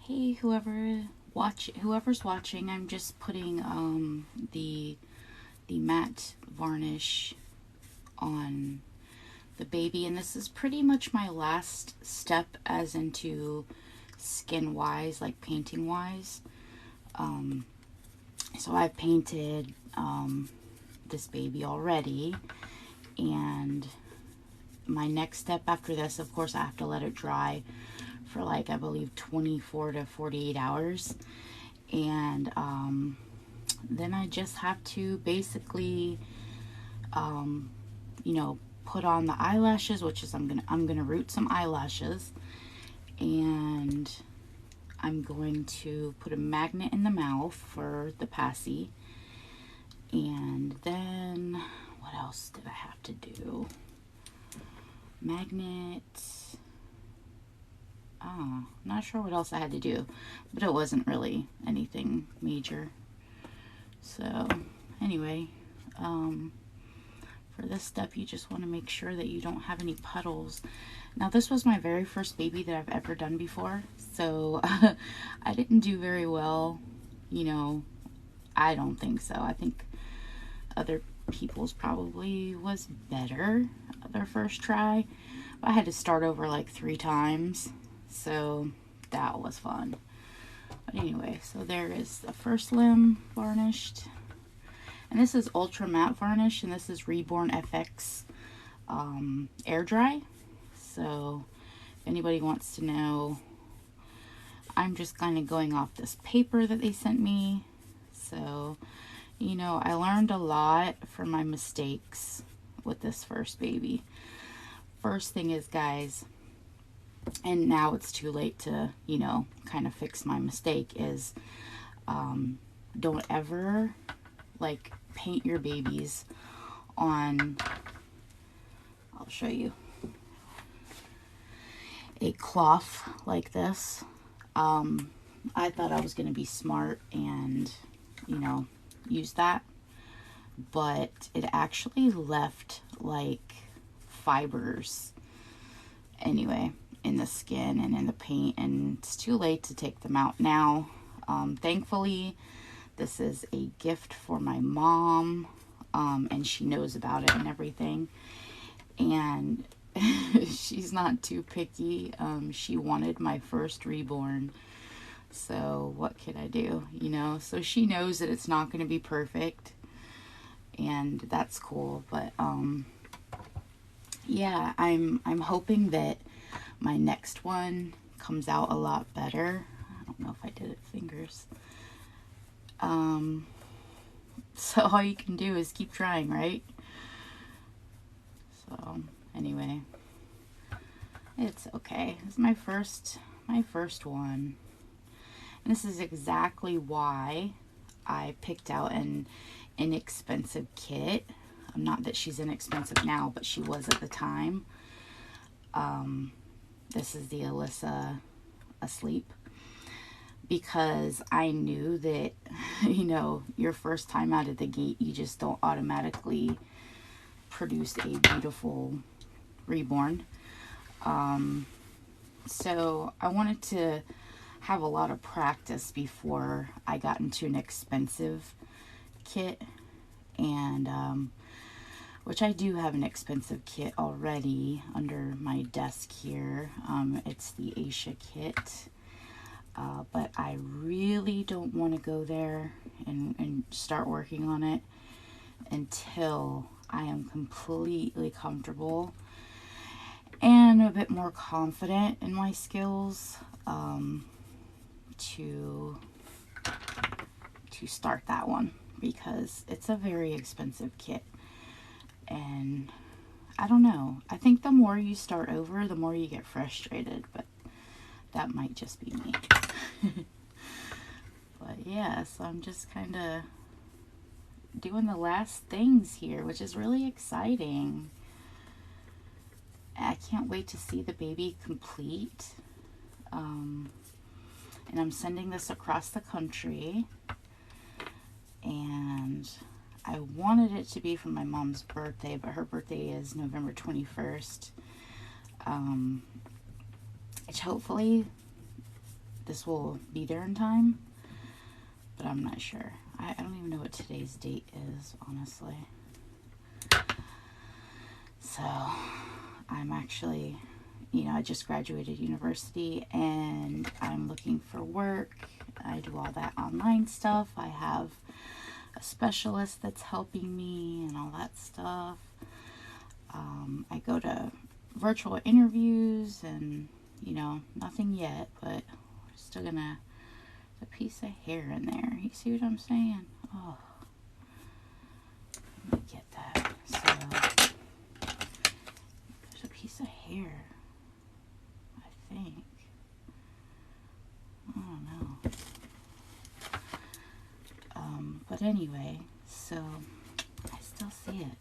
Hey, whoever's watching, I'm just putting the matte varnish on the baby, and this is pretty much my last step as into skin wise, like painting wise. So I've painted this baby already, and my next step after this, of course, I have to let it dry for like, I believe, 24 to 48 hours. And then I just have to basically, you know, put on the eyelashes, which is I'm gonna root some eyelashes, and I'm going to put a magnet in the mouth for the passy. And then what else did I have to do? Magnet. Not sure what else I had to do, but it wasn't really anything major. So anyway, for this step, you just want to make sure that you don't have any puddles. Now, this was my very first baby that I've ever done before, so I didn't do very well, you know. I don't think so. I think other people's probably was better their first try. I had to start over like 3 times, so that was fun. But anyway, so there is the first limb varnished, and this is ultra matte varnish, and this is Reborn FX air dry. So if anybody wants to know, I'm just kind of going off this paper that they sent me. So, you know, I learned a lot from my mistakes with this first baby. First thing is, guys, and now it's too late to, you know, kind of fix my mistake, is don't ever like paint your babies on, I'll show you, a cloth like this. I thought I was going to be smart and, you know, use that, but it actually left like fibers anyway in the skin and in the paint, and it's too late to take them out now. Thankfully, this is a gift for my mom, and she knows about it and everything, and she's not too picky. She wanted my first reborn, so what could I do, you know? So she knows that it's not going to be perfect, and that's cool. But yeah, I'm hoping that my next one comes out a lot better. I don't know if I did it fingers. So all you can do is keep trying, right? So anyway, it's okay. It's my first one. And this is exactly why I picked out an inexpensive kit. Not that she's inexpensive now, but she was at the time. This is the Alyssa Asleep, because I knew that, you know, your first time out of the gate, you just don't automatically produce a beautiful reborn. So I wanted to have a lot of practice before I got into an expensive kit, and which I do have an expensive kit already under my desk here. It's the Asia kit. But I really don't want to go there and start working on it until I am completely comfortable and a bit more confident in my skills to start that one, because it's a very expensive kit. And I don't know, I think the more you start over, the more you get frustrated, but that might just be me. But yeah, so I'm just kind of doing the last things here, which is really exciting. I can't wait to see the baby complete. And I'm sending this across the country. And I wanted it to be for my mom's birthday, but her birthday is November 21st. Which hopefully this will be there in time, but I'm not sure. I don't even know what today's date is, honestly. So I'm actually, you know, I just graduated university and I'm looking for work. I do all that online stuff. I have a specialist that's helping me and all that stuff. I go to virtual interviews and, you know, nothing yet, but we're still gonna, a piece of hair in there. You see what I'm saying? Oh, let me get that. So there's a piece of hair, I think. I don't know. But anyway, so I still see it.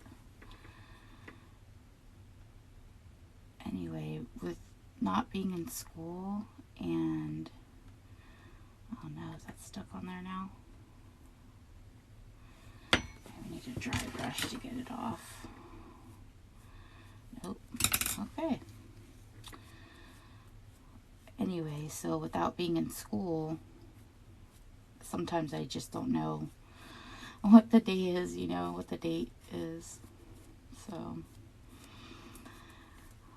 Anyway, with not being in school and, oh no, is that stuck on there now? I need a dry brush to get it off. Nope. Okay. Anyway, so without being in school, sometimes I just don't know what the day is, you know, what the date is. So,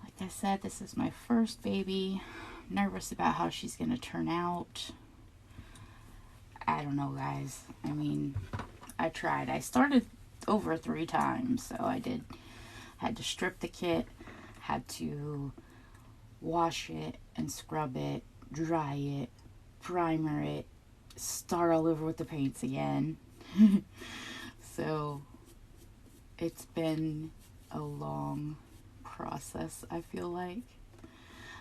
like I said, this is my first baby. I'm nervous about how she's going to turn out. I don't know, guys. I mean, I tried. I started over 3 times, so I had to strip the kit, had to wash it and scrub it, dry it, primer it, start all over with the paints again. So it's been a long process. I feel like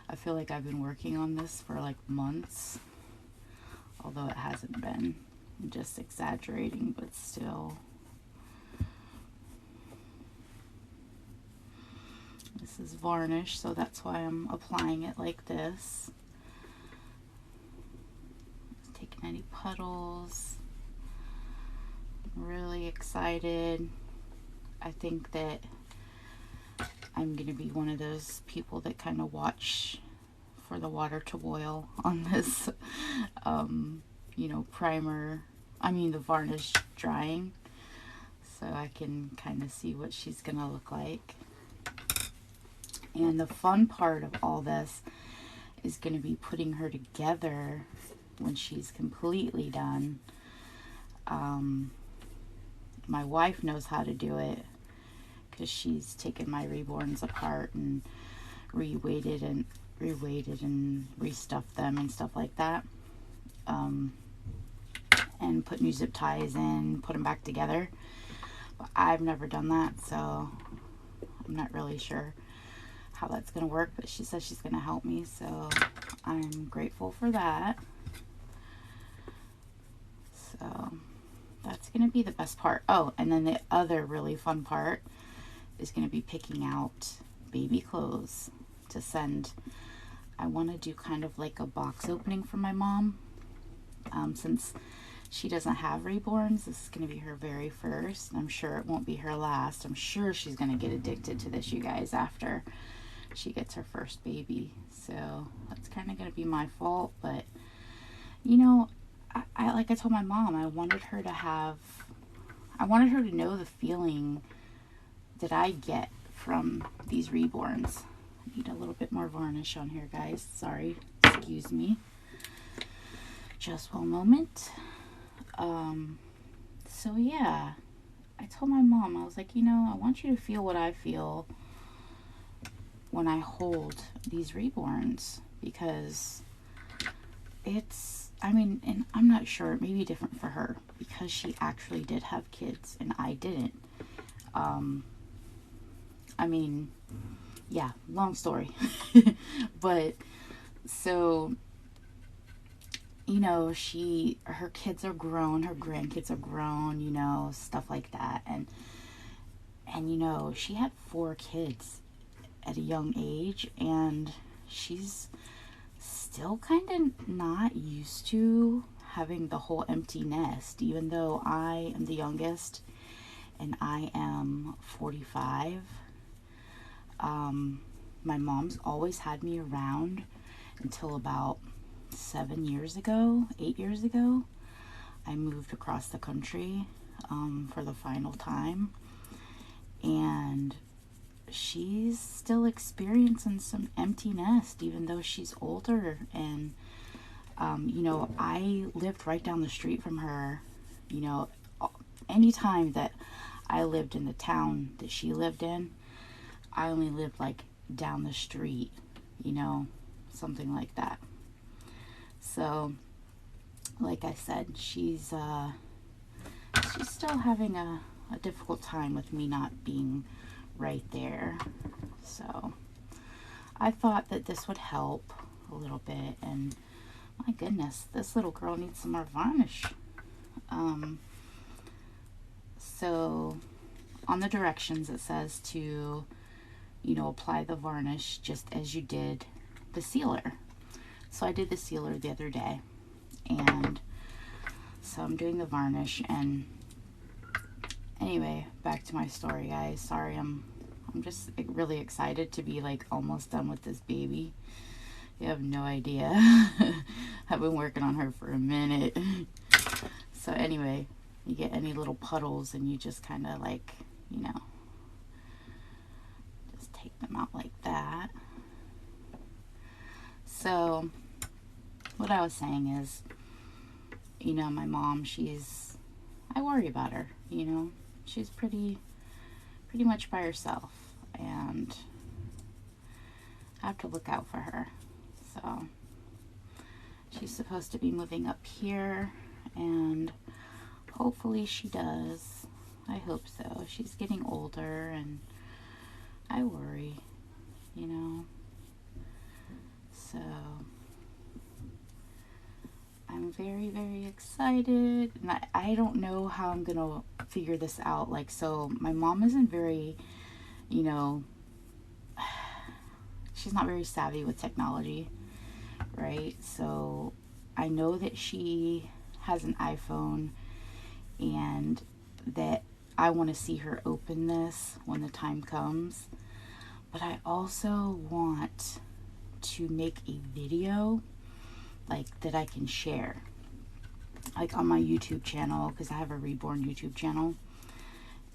I've been working on this for like months, although it hasn't been. I'm just exaggerating, but still. This is varnish, so that's why I'm applying it like this. Taking any puddles. I'm really excited. I think that I'm going to be one of those people that kind of watch for the water to boil on this, you know, the varnish drying, so I can kind of see what she's going to look like. And the fun part of all this is going to be putting her together when she's completely done. My wife knows how to do it because she's taken my reborns apart and reweighted and restuffed them and stuff like that. And put new zip ties in, put them back together. But I've never done that, so I'm not really sure how that's going to work, but she says she's going to help me, so I'm grateful for that. So going to be the best part. Oh, and then the other really fun part is going to be picking out baby clothes to send. I want to do kind of like a box opening for my mom. Since she doesn't have reborns, this is going to be her very first. I'm sure it won't be her last. I'm sure she's going to get addicted to this, you guys, after she gets her first baby. So that's kind of going to be my fault. But, you know, I like I told my mom, I wanted her to know the feeling that I get from these reborns. I need a little bit more varnish on here, guys. Sorry. Excuse me. Just one moment. So yeah, I told my mom, I was like, you know, I want you to feel what I feel when I hold these reborns, because it's, I mean, and I'm not sure, it may be different for her because she actually did have kids and I didn't. I mean, yeah, long story. But so, you know, her kids are grown, her grandkids are grown, you know, stuff like that. And you know, she had 4 kids at a young age, and she's still kind of not used to having the whole empty nest, even though I am the youngest and I am 45. My mom's always had me around until about 7 years ago, 8 years ago. I moved across the country for the final time, and she's still experiencing some empty nest even though she's older. And you know, I lived right down the street from her. You know, anytime that I lived in the town that she lived in, I only lived like down the street, you know, something like that. So like I said, she's still having a difficult time with me not being right there. So I thought that this would help a little bit. And my goodness, this little girl needs some more varnish. So on the directions it says to, you know, apply the varnish just as you did the sealer. So I did the sealer the other day, and so I'm doing the varnish. And anyway, back to my story, guys. Sorry, I'm just really excited to be like almost done with this baby. You have no idea. I've been working on her for a minute. So anyway, you get any little puddles and you just kind of like, you know, just take them out like that. So what I was saying is, you know, my mom, I worry about her, you know. She's pretty much by herself, and I have to look out for her. So she's supposed to be moving up here, and hopefully she does. I hope so. She's getting older, and I worry, you know. So I'm very, very excited, and I don't know how I'm gonna figure this out. Like, so my mom isn't very, you know, she's not very savvy with technology, right? So I know that she has an iPhone, and that I want to see her open this when the time comes. But I also want to make a video like that I can share, like on my YouTube channel, because I have a reborn YouTube channel.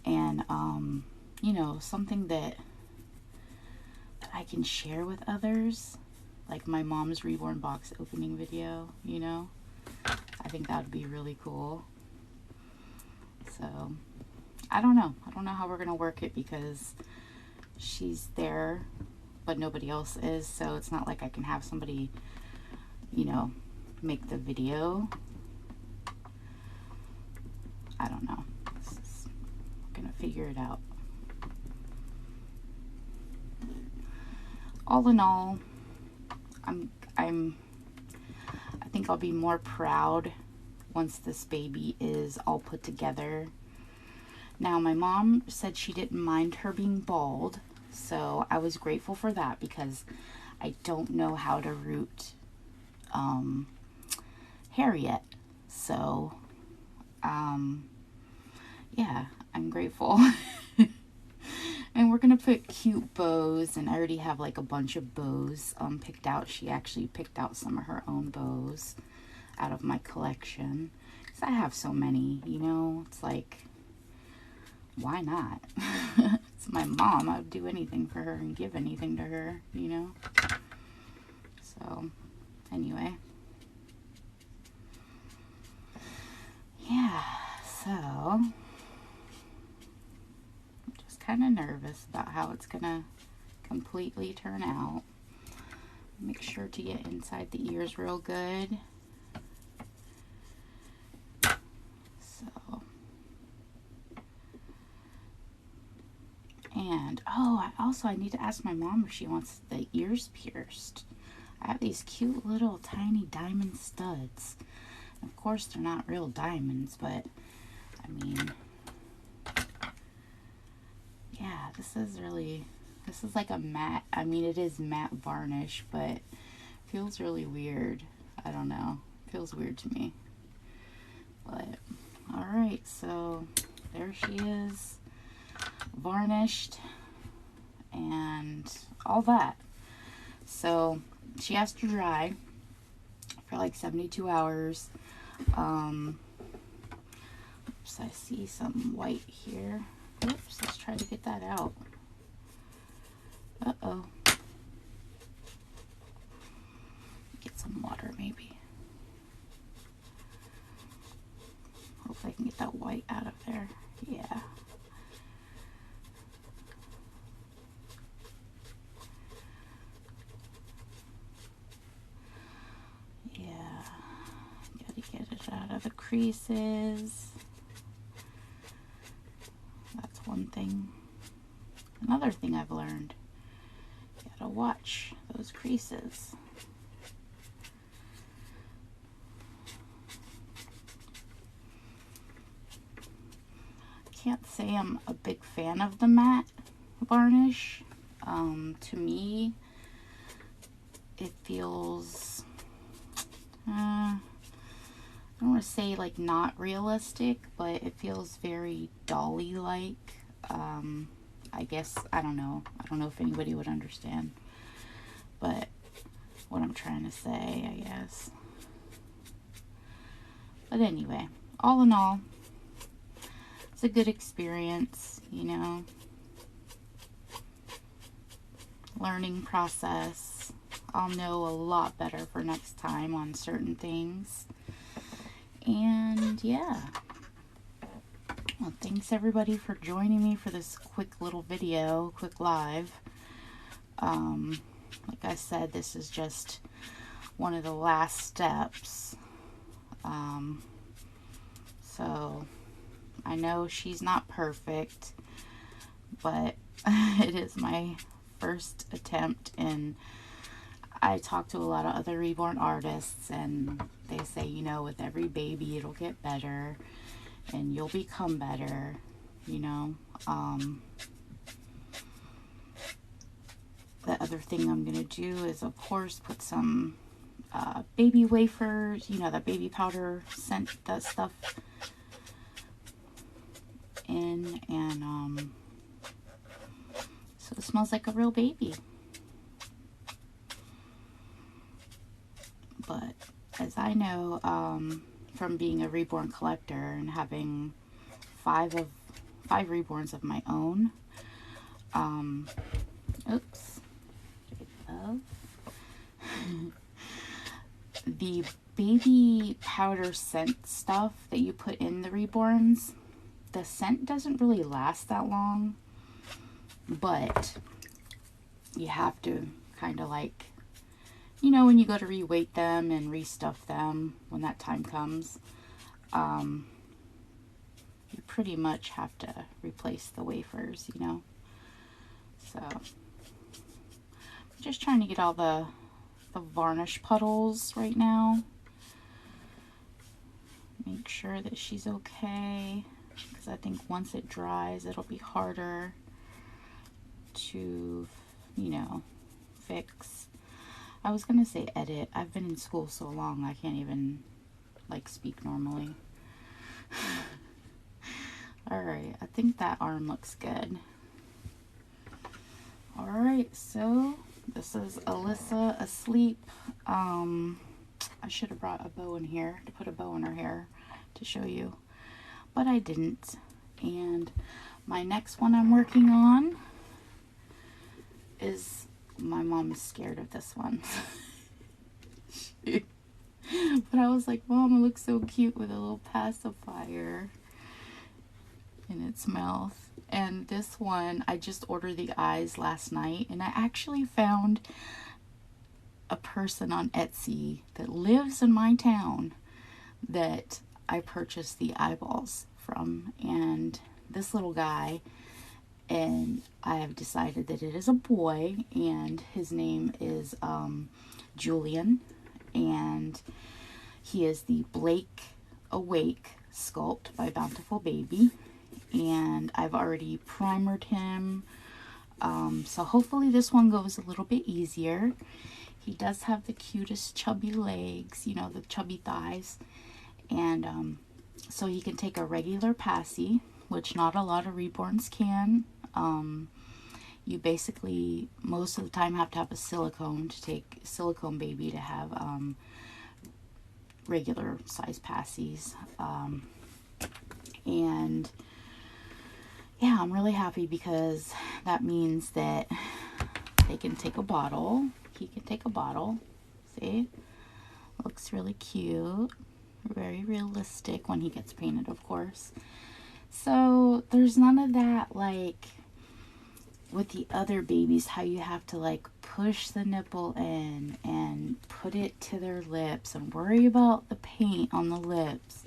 And you know, something that I can share with others, like my mom's reborn box opening video, you know. I think that would be really cool. So I don't know how we're gonna work it, because she's there but nobody else is. So it's not like I can have somebody, you know, make the video. I don't know. I'm gonna figure it out. All in all, I think I'll be more proud once this baby is all put together. Now, my mom said she didn't mind her being bald, so I was grateful for that because I don't know how to root hair yet. So, yeah, I'm grateful. And we're gonna put cute bows, and I already have like a bunch of bows picked out. She actually picked out some of her own bows out of my collection. Because I have so many, you know, it's like, why not? It's my mom. I would do anything for her and give anything to her, you know? So, anyway. Yeah, so I'm just kind of nervous about how it's gonna completely turn out. Make sure to get inside the ears real good. So, and oh, I need to ask my mom if she wants the ears pierced. I have these cute little tiny diamond studs. Of course, they're not real diamonds, but I mean, yeah, this is like a matte, I mean, it is matte varnish, but feels really weird. I don't know. Feels weird to me. But, alright, so there she is, varnished, and all that. So, she has to dry for like 72 hours. Oops, I see some white here. Oops, let's try to get that out. Uh-oh. Get some water, maybe. Hopefully I can get that white out of there. Yeah. Yeah. Gotta get it out of the creases. That's one thing. Another thing I've learned. You gotta watch those creases. Can't say I'm a big fan of the matte varnish. To me, it feels, I don't want to say like not realistic, but it feels very dolly-like. I guess, I don't know if anybody would understand, but what I'm trying to say, I guess. But anyway, all in all, it's a good experience, you know. Learning process. I'll know a lot better for next time on certain things. And yeah. Well, thanks everybody for joining me for this quick little video, quick live. Like I said, this is just one of the last steps. So I know she's not perfect, but it is my first attempt, and I talk to a lot of other reborn artists, and they say, you know, with every baby it'll get better and you'll become better, you know. The other thing I'm gonna do is, of course, put some baby wafers, you know, that baby powder scent, that stuff in, and so it smells like a real baby. But as I know, from being a reborn collector and having five reborns of my own, oops, the baby powder scent stuff that you put in the reborns, the scent doesn't really last that long, but you have to kind of like, you know, when you go to re-weight them and restuff them, when that time comes, you pretty much have to replace the wafers, you know. So, I'm just trying to get all the varnish puddles right now. make sure that she's okay, because I think once it dries, it'll be harder to, you know, fix. I was gonna say edit. I've been in school so long I can't even like speak normally. Alright, I think that arm looks good. Alright, so this is Alyssa Asleep. I should have brought a bow in here to put a bow in her hair to show you, but I didn't. And my next one I'm working on is, my mom is scared of this one. But I was like, Mom, it looks so cute with a little pacifier in its mouth. And this one, I just ordered the eyes last night, and I actually found a person on Etsy that lives in my town that I purchased the eyeballs from. And this little guy, and I have decided that it is a boy, and his name is Julian, and he is the Blake Awake sculpt by Bountiful Baby, and I've already primered him, so hopefully this one goes a little bit easier. He does have the cutest chubby legs, you know, the chubby thighs, and so he can take a regular passy, which not a lot of reborns can. You basically most of the time have to have a silicone baby to have regular size passies. And yeah, I'm really happy because that means that they can take a bottle. He can take a bottle. See? Looks really cute. Very realistic when he gets painted, of course. So there's none of that like with the other babies, how you have to like push the nipple in and put it to their lips and worry about the paint on the lips.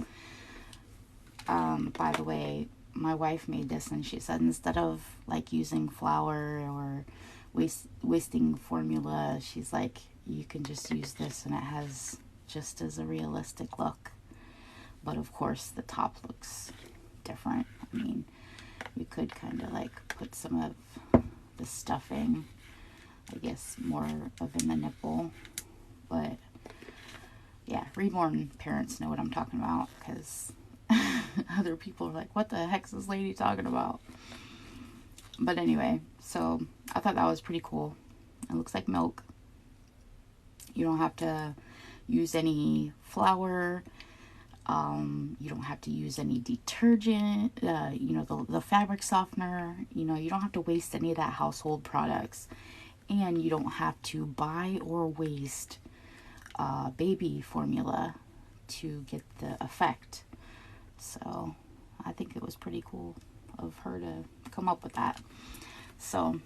By the way, my wife made this, and she said instead of like using flour or wasting formula, she's like, you can just use this and it has just as a realistic look. But of course the top looks different. I mean, you could kind of like put some of the stuffing, I guess, more of in the nipple, but yeah, reborn parents know what I'm talking about, because other people are like, what the heck's this lady talking about? But anyway, so I thought that was pretty cool. It looks like milk. You don't have to use any flour. You don't have to use any detergent, you know, the fabric softener, you know, you don't have to waste any of that household products, and you don't have to buy or waste baby formula to get the effect. So I think it was pretty cool of her to come up with that. So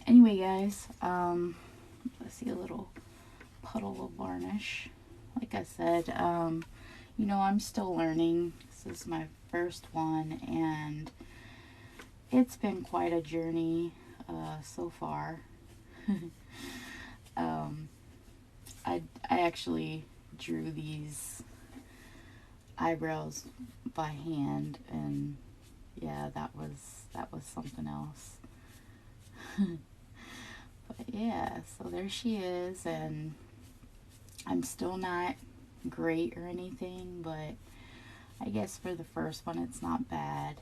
anyway, guys, let's see, a little puddle of varnish. Like I said, you know, I'm still learning. This is my first one, and it's been quite a journey so far. I actually drew these eyebrows by hand, and yeah, that was something else. But yeah, so there she is, and I'm still not great or anything, but I guess for the first one it's not bad.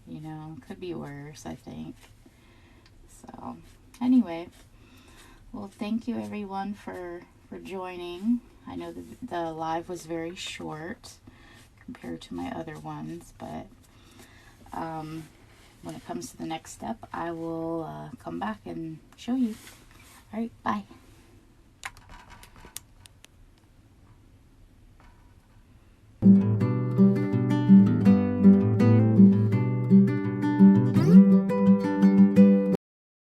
You know, could be worse, I think. So anyway, well, thank you everyone for joining. I know the live was very short compared to my other ones, but when it comes to the next step, I will come back and show you. All right, bye.